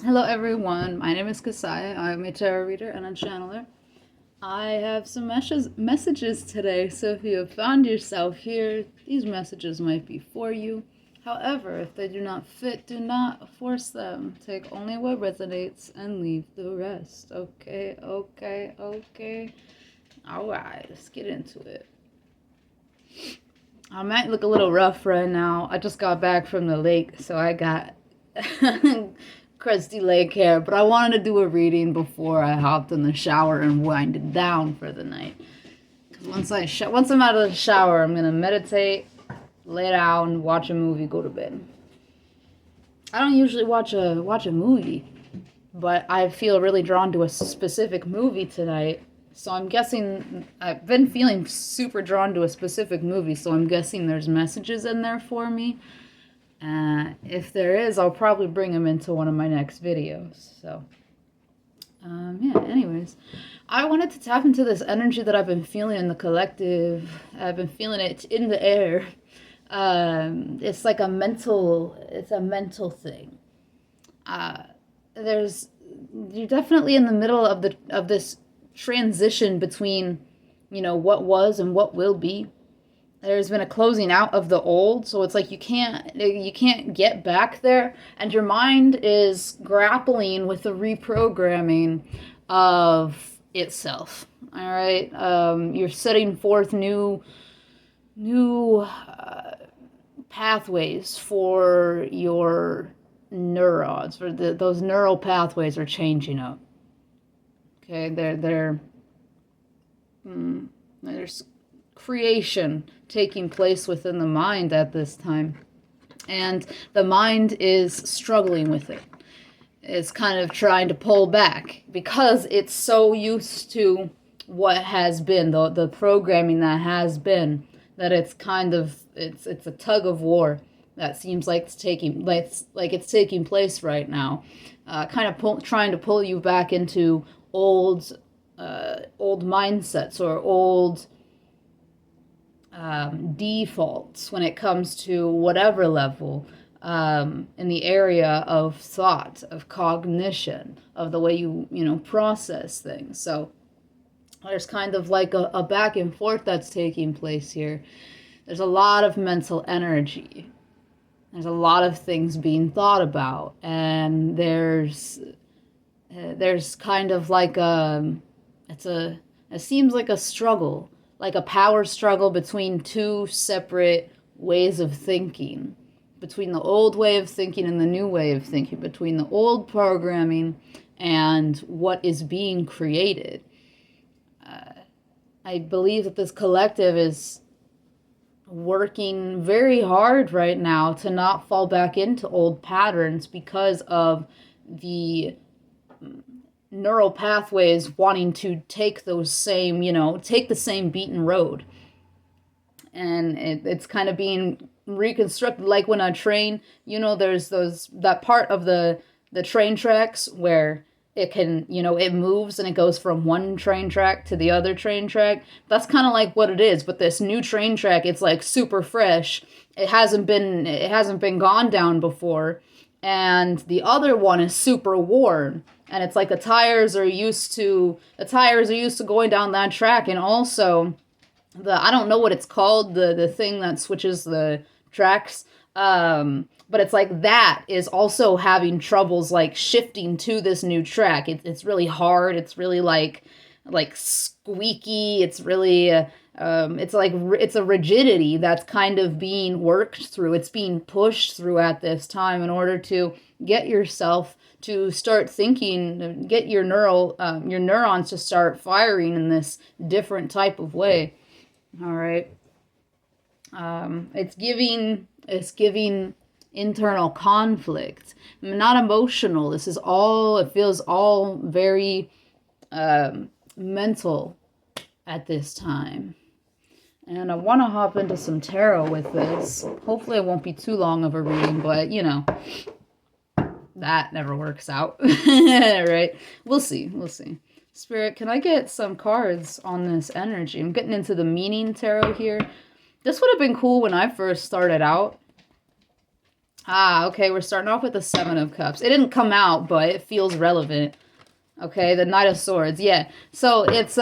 Hello everyone, my name is Kasai. I'm a tarot reader and a channeler. I have some messages today, so if you have found yourself here, these messages might be for you. However, if they do not fit, do not force them. Take only what resonates and leave the rest. Okay. Alright, let's get into it. I might look a little rough right now. I just got back from the lake, so I got crusty lake hair. But I wanted to do a reading before I hopped in the shower and winded down for the night. Because once I'm out of the shower, I'm gonna meditate, lay down, watch a movie, go to bed. I don't usually watch a movie, but I feel really drawn to a specific movie tonight. So I'm guessing I've been feeling super drawn to a specific movie, so I'm guessing there's messages in there for me. If there is, I'll probably bring them into one of my next videos. So, yeah, anyways. I wanted to tap into this energy that I've been feeling in the collective. I've been feeling it in the air. It's like it's a mental thing. You're definitely in the middle of this transition between, what was and what will be. There's been a closing out of the old, so it's like you can't get back there, and your mind is grappling with the reprogramming of itself. All right, you're setting forth new pathways for your neurons, for those neural pathways are changing up. Okay, there's creation taking place within the mind at this time, and the mind is struggling with it. It's kind of trying to pull back because it's so used to what has been, the programming that has been, that it's a tug of war that seems like it's taking place right now, trying to pull you back into old mindsets or old defaults when it comes to whatever level, in the area of thought, of cognition, of the way you process things. So there's kind of like a back and forth that's taking place here. There's a lot of mental energy. There's a lot of things being thought about, and there's kind of like it seems like a struggle, like a power struggle between two separate ways of thinking, between the old way of thinking and the new way of thinking, between the old programming and what is being created. I believe that this collective is working very hard right now to not fall back into old patterns because of the neural pathways wanting to take those same, take the same beaten road. And it's kind of being reconstructed, like when a train, there's that part of the train tracks where it can, it moves and it goes from one train track to the other train track. That's kind of like what it is. But this new train track, it's like super fresh. It hasn't been gone down before. And the other one is super worn. And it's like the tires are used to going down that track. And also I don't know what it's called, the thing that switches the tracks. But it's like that is also having troubles like shifting to this new track. It's really hard. It's really like squeaky. It's really it's a rigidity that's kind of being worked through. It's being pushed through at this time in order to get yourself to start thinking, get your neurons to start firing in this different type of way. All right. It's giving internal conflict, not emotional. It feels all very mental at this time. And I want to hop into some tarot with this. Hopefully it won't be too long of a reading, but that never works out. Right? We'll see. Spirit, can I get some cards on this energy? I'm getting into the meaning tarot here. This would have been cool when I first started out. Okay, we're starting off with the Seven of Cups. It didn't come out, but it feels relevant. Okay, the Knight of Swords. Yeah. So it's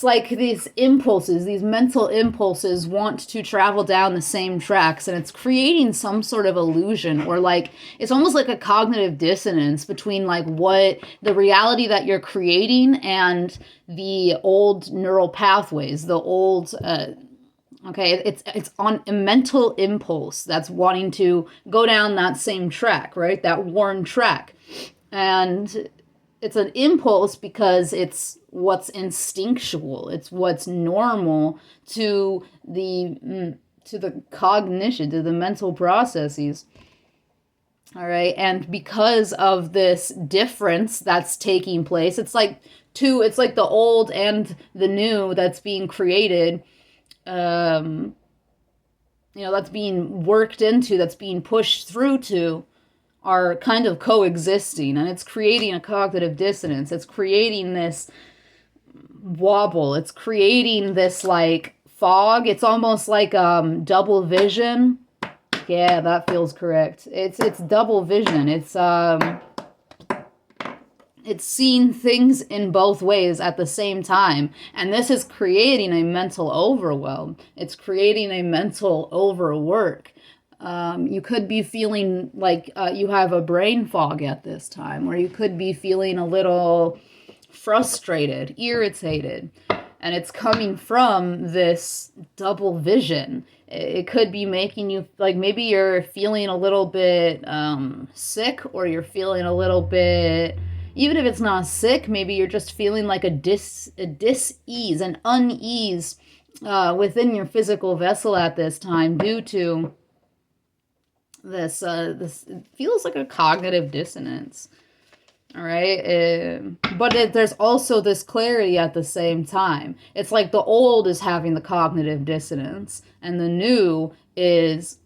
like these impulses, these mental impulses want to travel down the same tracks, and it's creating some sort of illusion, or like it's almost like a cognitive dissonance between like what the reality that you're creating and the old neural pathways, the old okay, it's on a mental impulse that's wanting to go down that same track, right? That worn track. And it's an impulse because it's what's instinctual. It's what's normal to the cognition, to the mental processes. All right, and because of this difference that's taking place, it's like the old and the new that's being created, um, that's being worked into, that's being pushed through to, are kind of coexisting, and it's creating a cognitive dissonance. It's creating this wobble. It's creating this like fog. It's almost like double vision. Yeah, that feels correct. It's double vision. It's seeing things in both ways at the same time. And this is creating a mental overwhelm. It's creating a mental overwork. You could be feeling like you have a brain fog at this time, or you could be feeling a little frustrated, irritated. And it's coming from this double vision. It could be making you, like, maybe you're feeling a little bit sick, or you're feeling a little bit, even if it's not sick, maybe you're just feeling like a dis-ease, an unease within your physical vessel at this time due to this it feels like a cognitive dissonance. All right, there's also this clarity at the same time. It's like the old is having the cognitive dissonance, and the new is,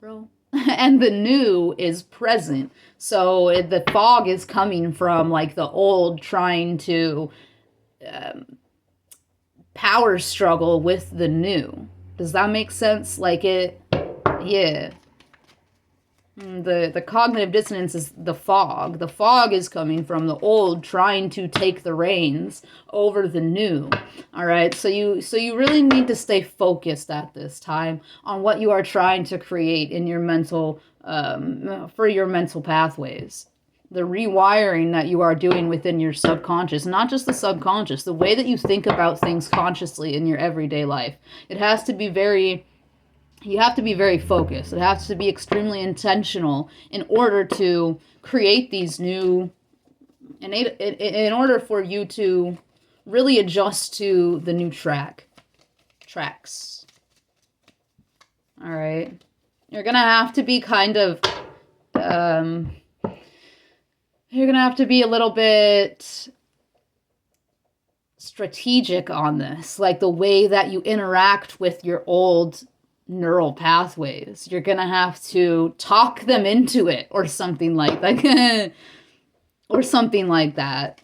bro, and the new is present. So the fog is coming from like the old trying to power struggle with the new. Does that make sense? Like it, yeah. The cognitive dissonance is the fog. The fog is coming from the old trying to take the reins over the new. All right, so you really need to stay focused at this time on what you are trying to create in your mental for your mental pathways. The rewiring that you are doing within your subconscious, not just the subconscious, the way that you think about things consciously in your everyday life. It has to be very You have to be very focused. It has to be extremely intentional in order to create these new, in order for you to really adjust to the new tracks. All right. You're going to have to be kind of, you're going to have to be a little bit strategic on this, like the way that you interact with your old neural pathways. You're gonna have to talk them into it, or something like that. Or something like that,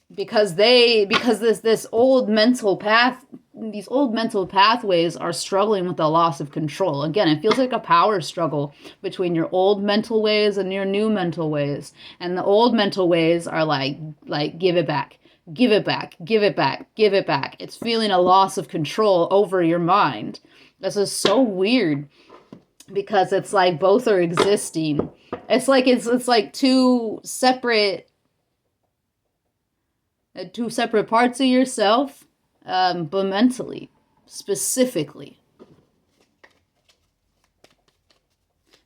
because this old mental path, these old mental pathways are struggling with the loss of control. Again, it feels like a power struggle between your old mental ways and your new mental ways. And the old mental ways are like give it back, give it back, give it back, give it back. It's feeling a loss of control over your mind. This is so weird, because it's like both are existing. It's like two separate parts of yourself, but mentally, specifically.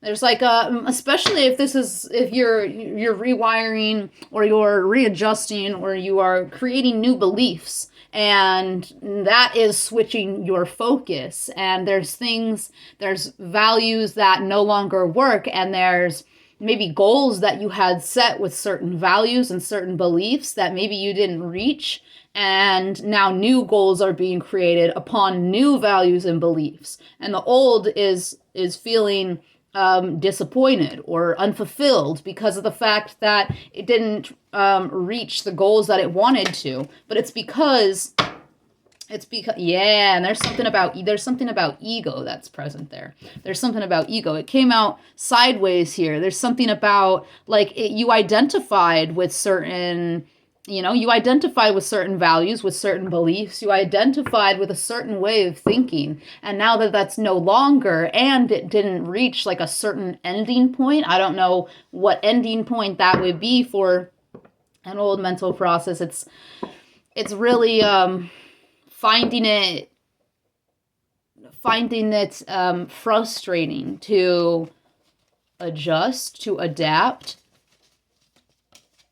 There's like especially if you're rewiring, or you're readjusting, or you are creating new beliefs, and that is switching your focus, and there's values that no longer work, and there's maybe goals that you had set with certain values and certain beliefs that maybe you didn't reach, and now new goals are being created upon new values and beliefs, and the old is feeling disappointed or unfulfilled because of the fact that it didn't reach the goals that it wanted to. But it's because It's because, yeah, and there's something about ego that's present there. There's something about ego. It came out sideways here. There's something about like you identified with certain, you identified with certain values, with certain beliefs. You identified with a certain way of thinking, and now that that's no longer, and it didn't reach like a certain ending point. I don't know what ending point that would be for an old mental process. It's really finding it frustrating to adjust, to adapt.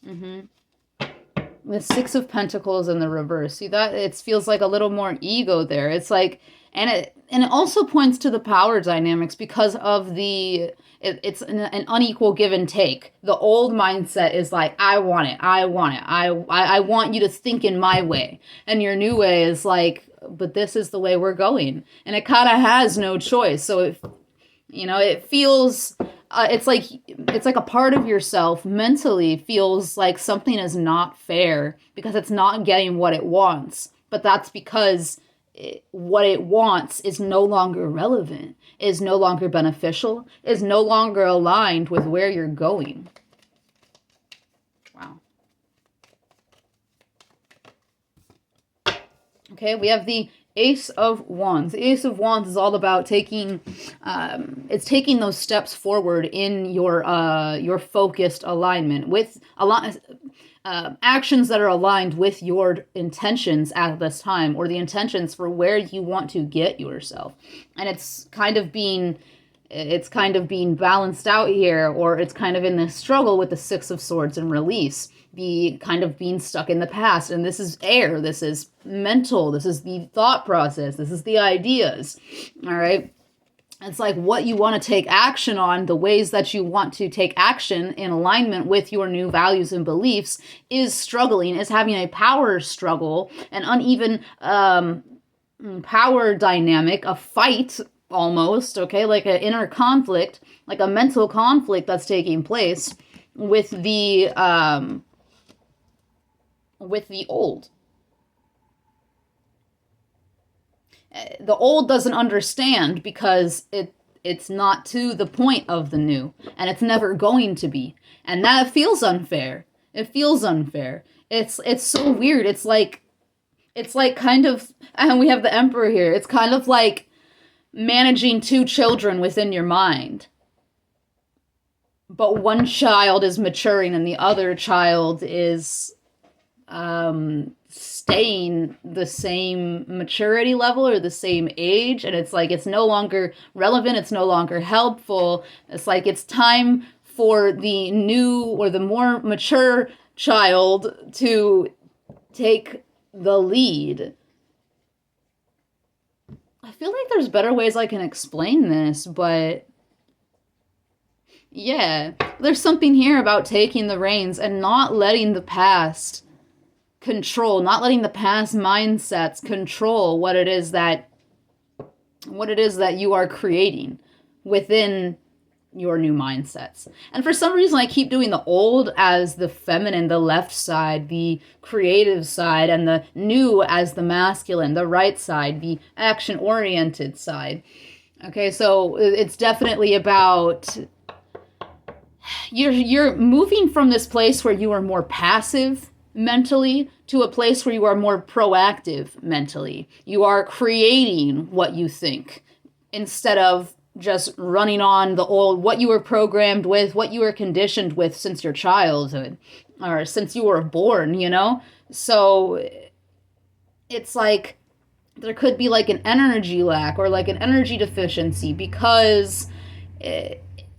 The Six of Pentacles in the reverse. See that? It feels like a little more ego there. It's like, and it also points to the power dynamics because of it's an unequal give and take. The old mindset is like, I want it, I want it, I want you to think in my way, and your new way is like, but this is the way we're going, and it kind of has no choice. So it feels. It's like a part of yourself mentally feels like something is not fair because it's not getting what it wants. But that's because what it wants is no longer relevant, is no longer beneficial, is no longer aligned with where you're going. Wow. Okay, we have the Ace of Wands. The Ace of Wands is all about taking those steps forward in your focused alignment with actions that are aligned with your intentions at this time, or the intentions for where you want to get yourself. And it's kind of being balanced out here, or it's kind of in this struggle with the Six of Swords and release. Being stuck in the past. And this is air, this is mental, this is the thought process, this is the ideas. All right. It's like what you want to take action on, the ways that you want to take action in alignment with your new values and beliefs is struggling, is having a power struggle, an uneven power dynamic, a fight almost, okay, like an inner conflict, like a mental conflict that's taking place with the old. The old doesn't understand because it's not to the point of the new, and it's never going to be. And that feels unfair. It feels unfair. It's so weird. It's like kind of, and we have the Emperor here. It's kind of like managing two children within your mind. But one child is maturing and the other child is staying the same maturity level or the same age, and it's like it's no longer relevant, it's no longer helpful. It's like it's time for the new or the more mature child to take the lead. I feel like there's better ways I can explain this, but yeah, there's something here about taking the reins and not letting the past control, not letting the past mindsets control what it is that you are creating within your new mindsets. And for some reason I keep doing the old as the feminine, the left side, the creative side, and the new as the masculine, the right side, the action oriented side. Okay, so it's definitely about you're moving from this place where you are more passive mentally to a place where you are more proactive mentally. You are creating what you think instead of just running on the old, what you were programmed with, what you were conditioned with since your childhood or since you were born, So it's like there could be like an energy lack or like an energy deficiency because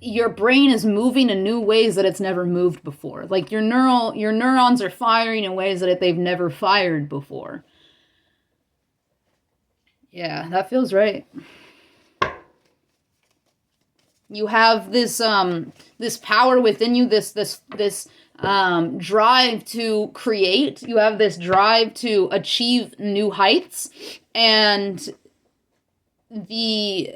your brain is moving in new ways that it's never moved before. Like your neurons are firing in ways that they've never fired before. Yeah, that feels right. You have this power within you, this drive to create. You have this drive to achieve new heights, and the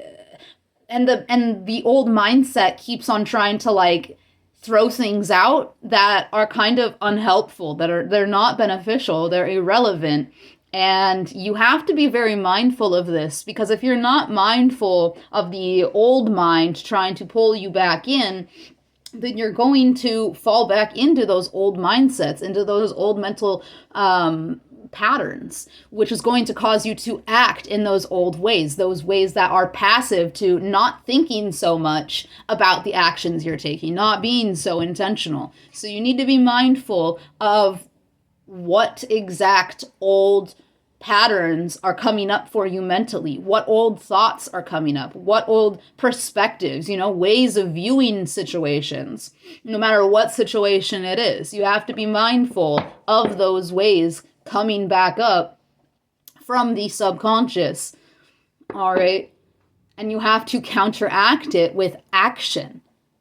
old mindset keeps on trying to like throw things out that are kind of unhelpful, they're not beneficial, they're irrelevant, And you have to be very mindful of this, because if you're not mindful of the old mind trying to pull you back in, then you're going to fall back into those old mindsets, into those old mental patterns, which is going to cause you to act in those old ways, those ways that are passive to not thinking so much about the actions you're taking, not being so intentional. So you need to be mindful of what exact old patterns are coming up for you mentally, what old thoughts are coming up, what old perspectives, ways of viewing situations, no matter what situation it is. You have to be mindful of those ways coming back up from the subconscious, all right? And you have to counteract it with action.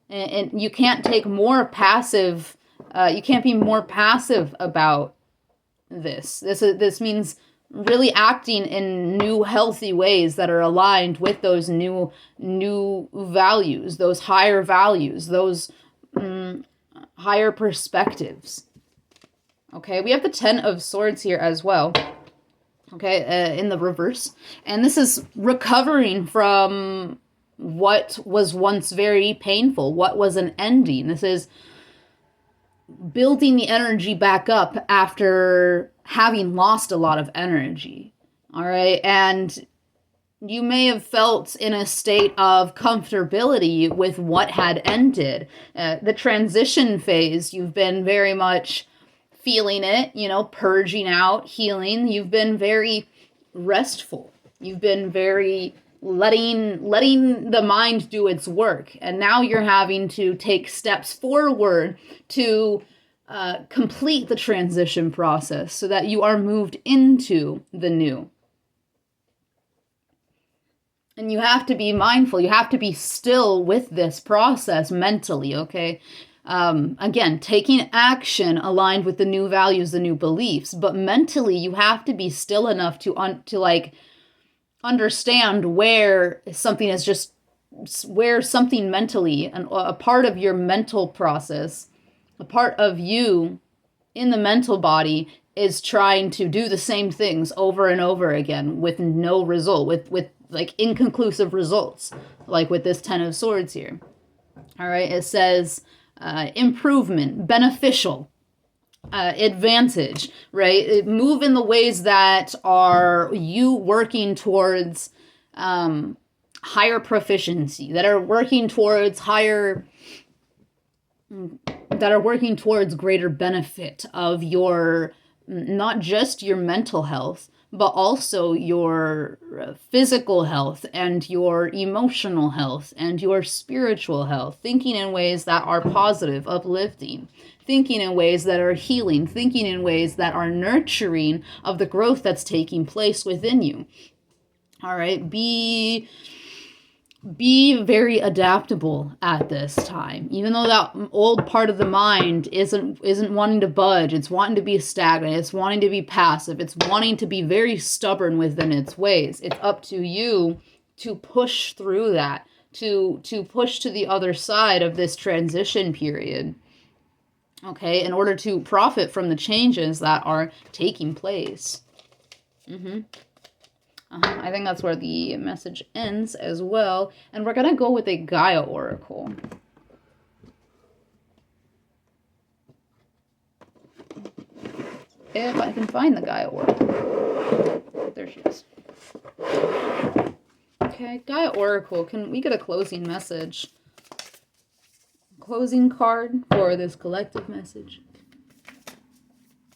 And you can't take more passive, you can't be more passive about this. This means really acting in new healthy ways that are aligned with those new values, those higher values, those higher perspectives. Okay, we have the 10 of Swords here as well. Okay, in the reverse. And this is recovering from what was once very painful, what was an ending. This is building the energy back up after having lost a lot of energy. All right. And you may have felt in a state of comfortability with what had ended. The transition phase, you've been very much feeling it, purging out, healing. You've been very restful. You've been very letting the mind do its work. And now you're having to take steps forward to complete the transition process so that you are moved into the new. And you have to be mindful. You have to be still with this process mentally, okay? Again, taking action aligned with the new values, the new beliefs. But mentally, you have to be still enough to understand where something is just, where something mentally, a part of your mental process, a part of you in the mental body is trying to do the same things over and over again with no result, with like inconclusive results, like with this 10 of Swords here. All right, it says improvement, beneficial, advantage, right? Move in the ways that are you working towards higher proficiency, that are working towards greater benefit of your, not just your mental health, but also your physical health and your emotional health and your spiritual health. Thinking in ways that are positive, uplifting. Thinking in ways that are healing. Thinking in ways that are nurturing of the growth that's taking place within you. All right, be very adaptable at this time. Even though that old part of the mind isn't wanting to budge, it's wanting to be stagnant, it's wanting to be passive, it's wanting to be very stubborn within its ways. It's up to you to push through that, to push to the other side of this transition period. Okay, in order to profit from the changes that are taking place. I think that's where the message ends as well. And we're going to go with a Gaia Oracle. If I can find the Gaia Oracle. There she is. Okay, Gaia Oracle, can we get a closing message? Closing card for this collective message.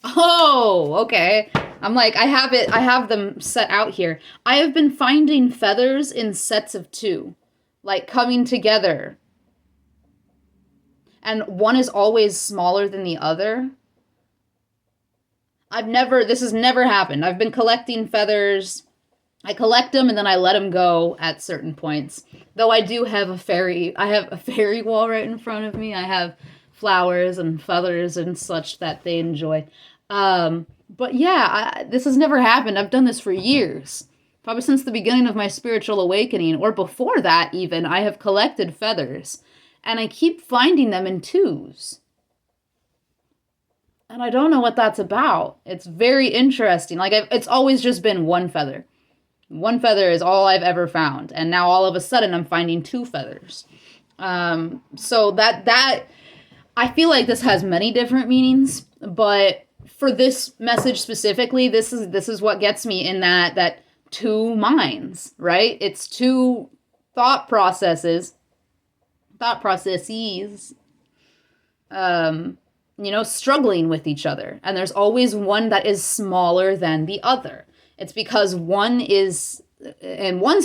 Oh, okay. I'm like, I have them set out here. I have been finding feathers in sets of 2, like coming together. And one is always smaller than the other. This has never happened. I've been collecting feathers. I collect them and then I let them go at certain points. Though I do have a fairy wall right in front of me. I have flowers and feathers and such that they enjoy. But yeah, this has never happened. I've done this for years. Probably since the beginning of my spiritual awakening, or before that even, I have collected feathers. And I keep finding them in 2s. And I don't know what that's about. It's very interesting. Like, it's always just been one feather. One feather is all I've ever found. And now all of a sudden I'm finding two feathers. So that I feel like this has many different meanings, but for this message specifically, this is what gets me in that two minds, right? It's two thought processes, struggling with each other. And there's always one that is smaller than the other. It's because one's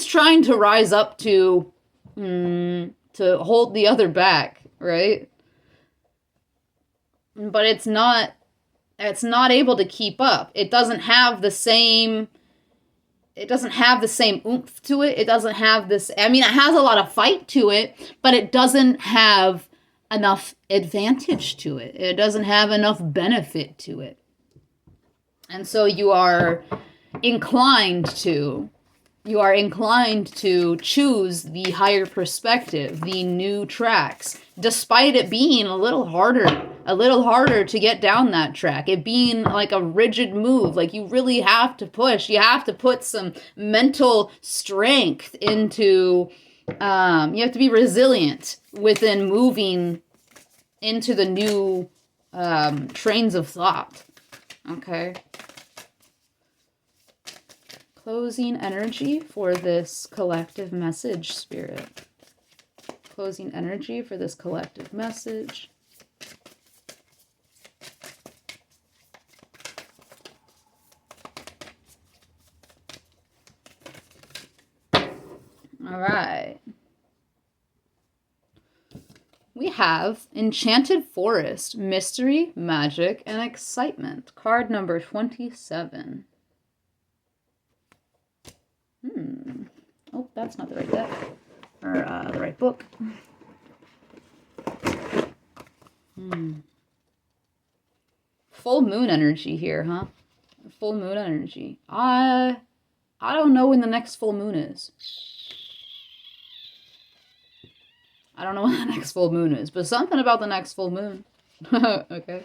trying to rise up to hold the other back, right? But it's not able to keep up. It doesn't have the same oomph to it. It doesn't have this, I mean, it has a lot of fight to it, but it doesn't have enough advantage to it. It doesn't have enough benefit to it. And so you are inclined to choose the higher perspective, the new tracks, despite it being a little harder to get down that track. It being like a rigid move, like you really have to push. You have to put some mental strength into, you have to be resilient within moving into the new trains of thought. Okay. Closing energy for this collective message, Spirit. Closing energy for this collective message. All right. We have Enchanted Forest, Mystery, Magic, and Excitement. Card number 27. Oh, that's not the right deck. Or the right book. Full moon energy here, huh? Full moon energy. I don't know when the next full moon is. I don't know when the next full moon is, but something about the next full moon. Okay.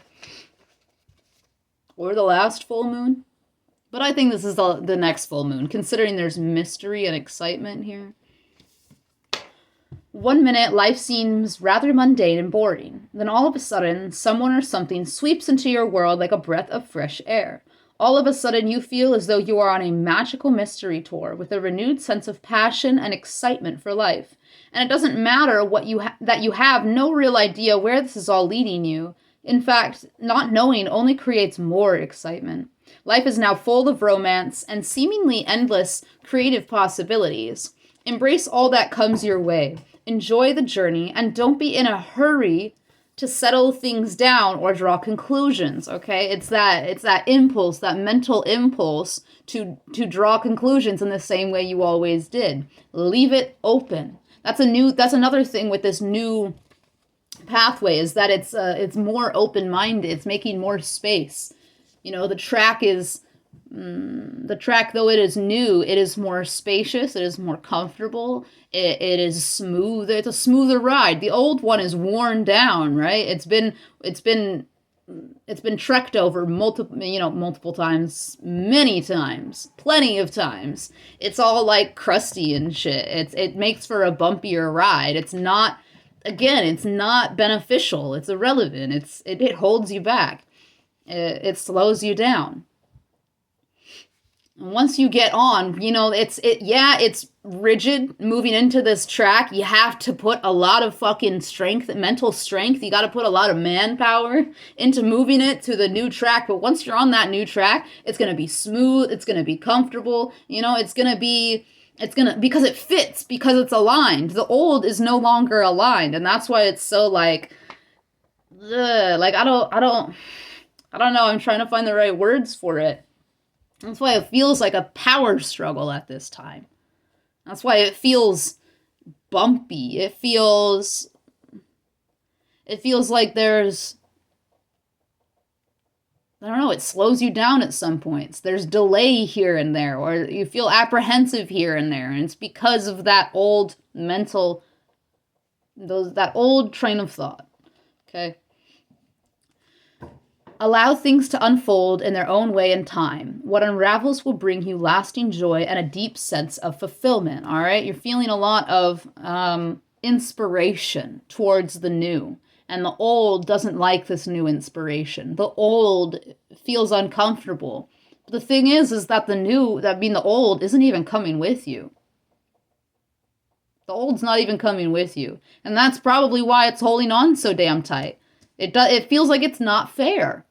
Or the last full moon. But I think this is the next full moon, considering there's mystery and excitement here. 1 minute, life seems rather mundane and boring. Then all of a sudden, someone or something sweeps into your world like a breath of fresh air. All of a sudden, you feel as though you are on a magical mystery tour with a renewed sense of passion and excitement for life. And it doesn't matter what that you have no real idea where this is all leading you. In fact, not knowing only creates more excitement. Life is now full of romance and seemingly endless creative possibilities. Embrace all that comes your way. Enjoy the journey and don't be in a hurry to settle things down or draw conclusions, okay? It's that impulse, that mental impulse to draw conclusions in the same way you always did. Leave it open. That's another thing with this new pathway, is that it's more open-minded. It's making more space. You know, the track, though it is new, it is more spacious, it is more comfortable, it is smooth, it's a smoother ride. The old one is worn down, right? It's been trekked over multiple times, many times, plenty of times. It's all like crusty and shit. It makes for a bumpier ride. It's not beneficial, it's irrelevant, it holds you back. It slows you down. And once you get on, it's rigid moving into this track. You have to put a lot of fucking strength, mental strength. You got to put a lot of manpower into moving it to the new track. But once you're on that new track, it's going to be smooth. It's going to be comfortable. Because it fits, because it's aligned. The old is no longer aligned. And that's why it's so like, ugh, like, I don't know. I'm trying to find the right words for it. That's why it feels like a power struggle at this time. That's why it feels bumpy. It feels like there's, I don't know, it slows you down at some points. There's delay here and there, or you feel apprehensive here and there. And it's because of that old that old train of thought. Okay. Allow things to unfold in their own way and time. What unravels will bring you lasting joy and a deep sense of fulfillment. All right, you're feeling a lot of inspiration towards the new, and the old doesn't like this new inspiration. The old feels uncomfortable. But the thing is that the new, that being the old, isn't even coming with you. The old's not even coming with you, and that's probably why it's holding on so damn tight. It feels like it's not fair.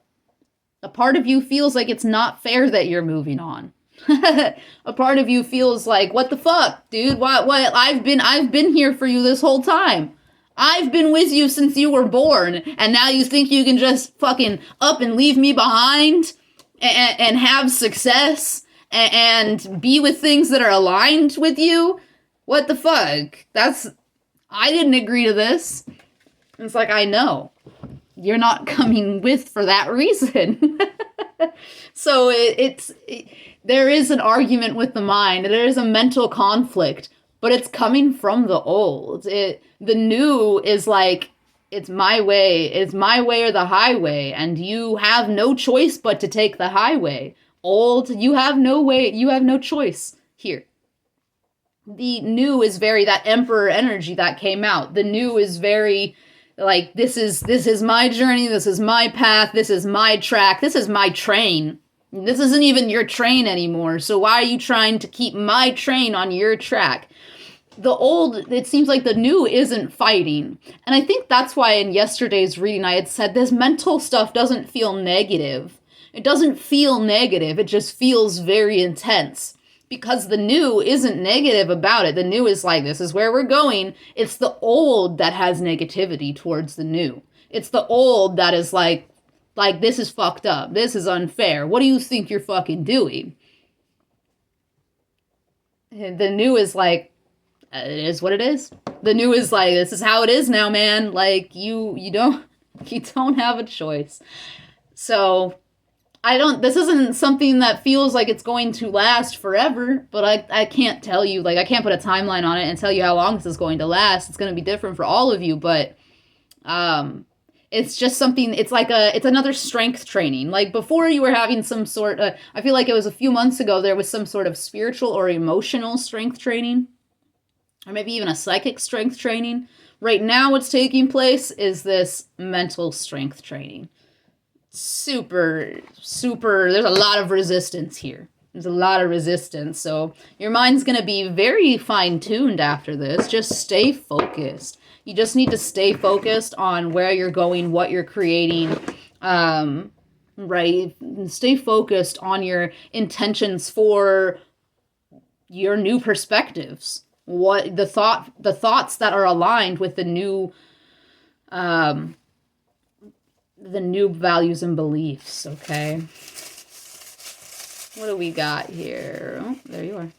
A part of you feels like it's not fair that you're moving on. A part of you feels like, what the fuck, dude? What? I've been here for you this whole time. I've been with you since you were born, and now you think you can just fucking up and leave me behind and have success and be with things that are aligned with you? What the fuck? I didn't agree to this. It's like, I know. You're not coming with for that reason. So there is an argument with the mind. There is a mental conflict, but it's coming from the old. The new is like, it's my way or the highway, and you have no choice but to take the highway. Old, you have no choice here. The new is very that emperor energy that came out. The new is very like, this is my journey, this is my path, this is my track, this is my train. This isn't even your train anymore, so why are you trying to keep my train on your track? The old, it seems like the new isn't fighting. And I think that's why in yesterday's reading I had said this mental stuff doesn't feel negative. It doesn't feel negative, it just feels very intense. Because the new isn't negative about it. The new is like, this is where we're going. It's the old that has negativity towards the new. It's the old that is like, this is fucked up. This is unfair. What do you think you're fucking doing? And the new is like, it is what it is. The new is like, this is how it is now, man. Like, you don't have a choice. So this isn't something that feels like it's going to last forever, but I can't tell you, like, I can't put a timeline on it and tell you how long this is going to last. It's going to be different for all of you, but it's just something, it's another strength training. Like, before you were having some sort of, I feel like it was a few months ago, there was some sort of spiritual or emotional strength training, or maybe even a psychic strength training. Right now what's taking place is this mental strength training. Super, there's a lot of resistance here. There's a lot of resistance. So your mind's going to be very fine-tuned after this. Just stay focused. You just need to stay focused on where you're going, what you're creating, right? Stay focused on your intentions for your new perspectives. What the thoughts that are aligned with the new values and beliefs, okay? What do we got here? Oh, there you are.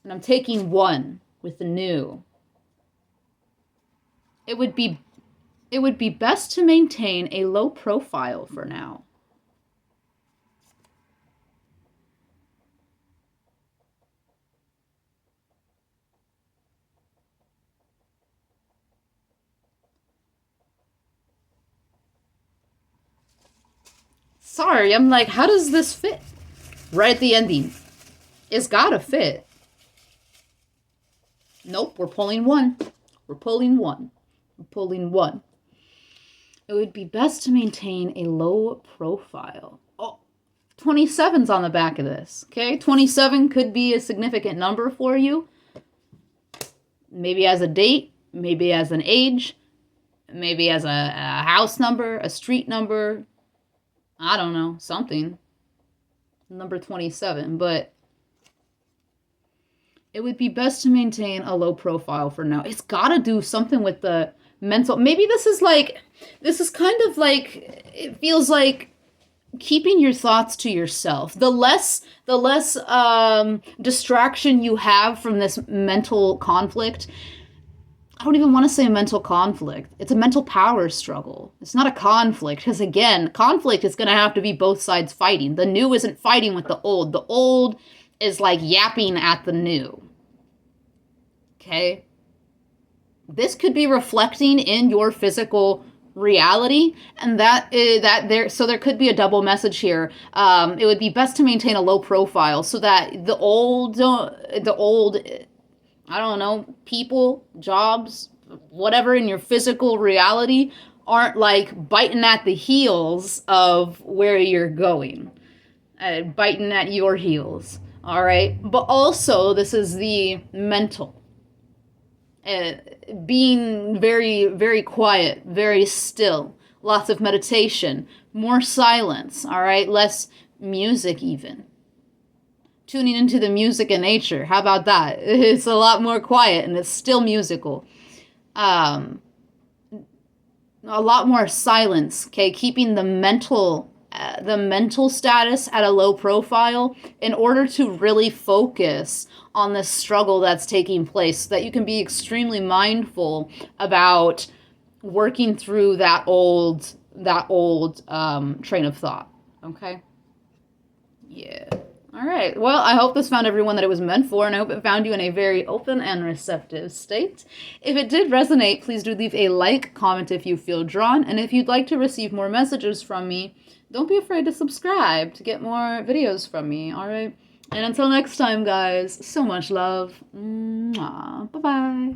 And I'm taking one with the new. It would be best to maintain a low profile for now. Sorry, I'm like, how does this fit? Right at the ending. It's gotta fit. Nope, we're pulling one. We're pulling one. We're pulling one. It would be best to maintain a low profile. Oh, 27's on the back of this, okay? 27 could be a significant number for you. Maybe as a date, maybe as an age, maybe as a house number, a street number, I don't know, something. Number 27, but it would be best to maintain a low profile for now. It's got to do something with the mental. Maybe this is kind of like, it feels like keeping your thoughts to yourself. The less distraction you have from this mental conflict, I don't even want to say a mental conflict. It's a mental power struggle. It's not a conflict, because again, conflict is going to have to be both sides fighting. The new isn't fighting with the old. The old is like yapping at the new. Okay? This could be reflecting in your physical reality, and there could be a double message here. It would be best to maintain a low profile so that the old I don't know, people, jobs, whatever in your physical reality aren't like biting at the heels of where you're going, biting at your heels. All right. But also, this is the mental. Uh, Being very, very quiet, very still, lots of meditation, more silence. All right. Less music, even. Tuning into the music in nature. How about that? It's a lot more quiet and it's still musical. Um, a lot more silence. Okay, keeping the mental status at a low profile in order to really focus on the struggle that's taking place, so that you can be extremely mindful about working through that old train of thought. Okay. Yeah. All right. Well, I hope this found everyone that it was meant for, and I hope it found you in a very open and receptive state. If it did resonate, please do leave a like, comment if you feel drawn, and if you'd like to receive more messages from me, don't be afraid to subscribe to get more videos from me, all right? And until next time, guys, so much love. Mwah. Bye-bye.